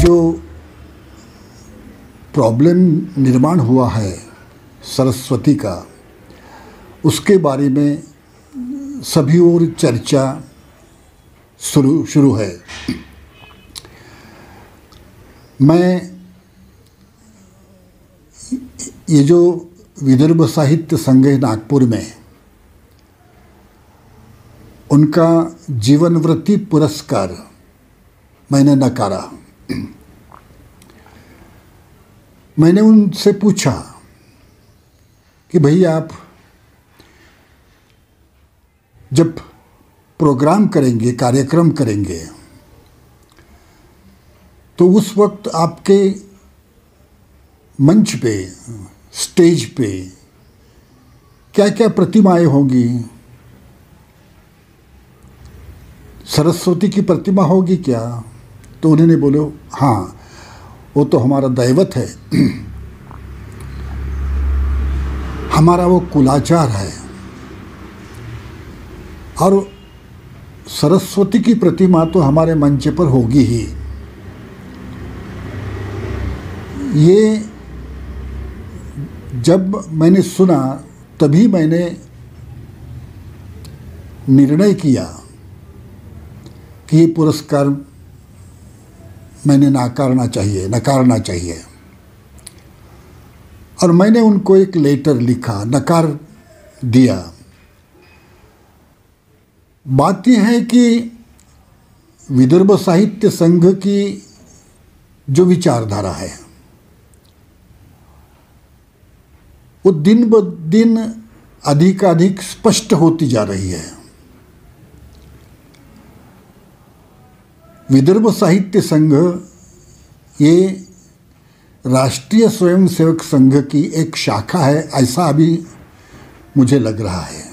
जो प्रॉब्लम निर्माण हुआ है सरस्वती का, उसके बारे में सभी ओर चर्चा शुरू है। मैं ये जो विदर्भ साहित्य संघ है नागपुर में, उनका जीवनवृत्ति पुरस्कार मैंने नकारा। मैंने उनसे पूछा कि भैया आप जब प्रोग्राम करेंगे, कार्यक्रम करेंगे, तो उस वक्त आपके मंच पे, स्टेज पे क्या क्या प्रतिमाएं होंगी? सरस्वती की प्रतिमा होगी क्या? तो उन्होंने बोले हाँ, वो तो हमारा दैवत है, हमारा वो कुलाचार है, और सरस्वती की प्रतिमा तो हमारे मंच पर होगी ही। ये जब मैंने सुना तभी मैंने निर्णय किया कि ये पुरस्कार मैंने नकारना चाहिए। और मैंने उनको एक लेटर लिखा, नकार दिया। बात यह है कि विदर्भ साहित्य संघ की जो विचारधारा है वो दिन ब दिन अधिकाधिक स्पष्ट होती जा रही है। विदर्भ साहित्य संघ ये राष्ट्रीय स्वयंसेवक संघ की एक शाखा है, ऐसा अभी मुझे लग रहा है।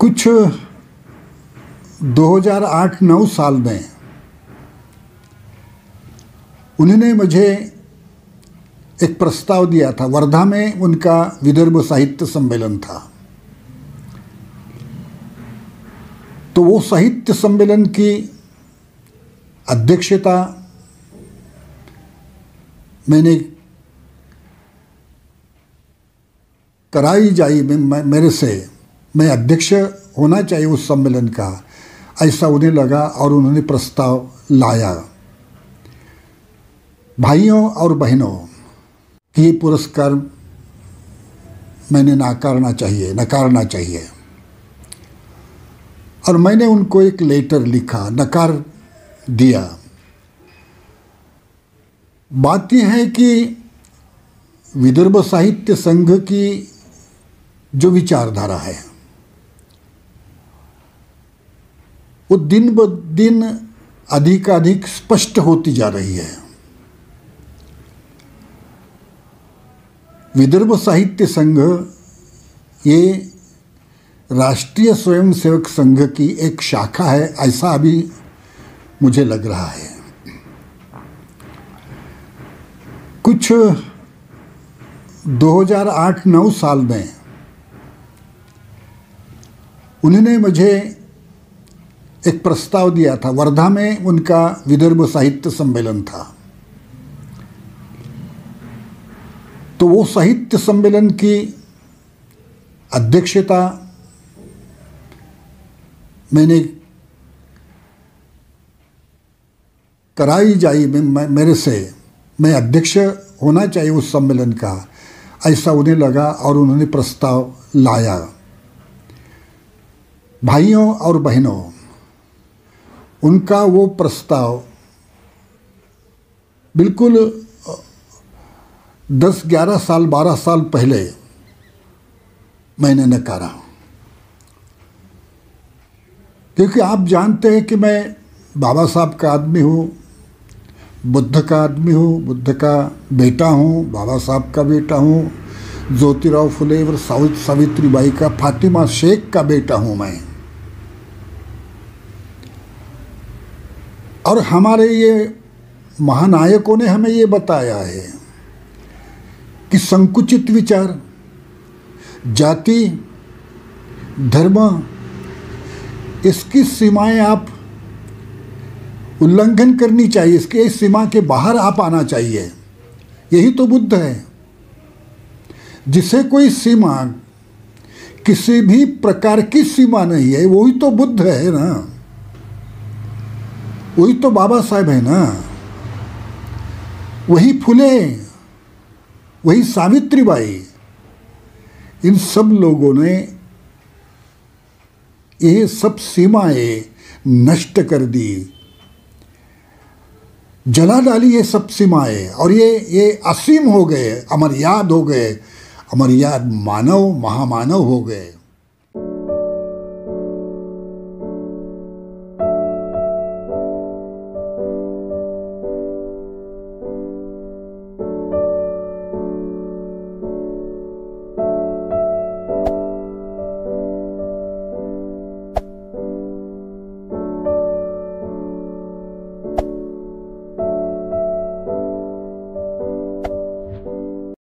कुछ 2008-9 साल में उन्होंने मुझे एक प्रस्ताव दिया था। वर्धा में उनका विदर्भ साहित्य सम्मेलन था, तो वो साहित्य सम्मेलन की अध्यक्षता मैंने कराई जाई मेरे से, मैं अध्यक्ष होना चाहिए उस सम्मेलन का, ऐसा उन्हें लगा और उन्होंने प्रस्ताव लाया। भाइयों और बहनों, कि ये पुरस्कार मैंने नकारना चाहिए। और मैंने उनको एक लेटर लिखा, नकार दिया। बात यह है कि विदर्भ साहित्य संघ की जो विचारधारा है वो दिन ब दिन अधिकाधिक स्पष्ट होती जा रही है। विदर्भ साहित्य संघ ये राष्ट्रीय स्वयंसेवक संघ की एक शाखा है, ऐसा अभी मुझे लग रहा है। कुछ 2008-9 साल में उन्होंने मुझे एक प्रस्ताव दिया था। वर्धा में उनका विदर्भ साहित्य सम्मेलन था, तो वो साहित्य सम्मेलन की अध्यक्षता मैंने कराई जाई मेरे से, मैं अध्यक्ष होना चाहिए उस सम्मेलन का, ऐसा उन्हें लगा और उन्होंने प्रस्ताव लाया। भाइयों और बहनों, उनका वो प्रस्ताव बिल्कुल 10-11 साल 12 साल पहले मैंने नकारा, क्योंकि आप जानते हैं कि मैं बाबा साहब का आदमी हूँ, बुद्ध का आदमी हूँ, बुद्ध का बेटा हूँ, बाबा साहब का बेटा हूँ, ज्योतिराव फुले और सावित्रीबाई का, फातिमा शेख का बेटा हूँ मैं। और हमारे ये महानायकों ने हमें ये बताया है कि संकुचित विचार, जाति, धर्म, इसकी सीमाएं आप उल्लंघन करनी चाहिए, इसके सीमा के बाहर आप आना चाहिए। यही तो बुद्ध है। जिसे कोई सीमा, किसी भी प्रकार की सीमा नहीं है, वही तो बुद्ध है ना, वही तो बाबा साहेब है ना, वही फुले, वही सावित्रीबाई। इन सब लोगों ने ये सब सीमाएं नष्ट कर दी, जला डाली ये सब सीमाएं, और ये असीम हो गए, अमर्याद हो गए, अमर्याद मानव महामानव हो गए।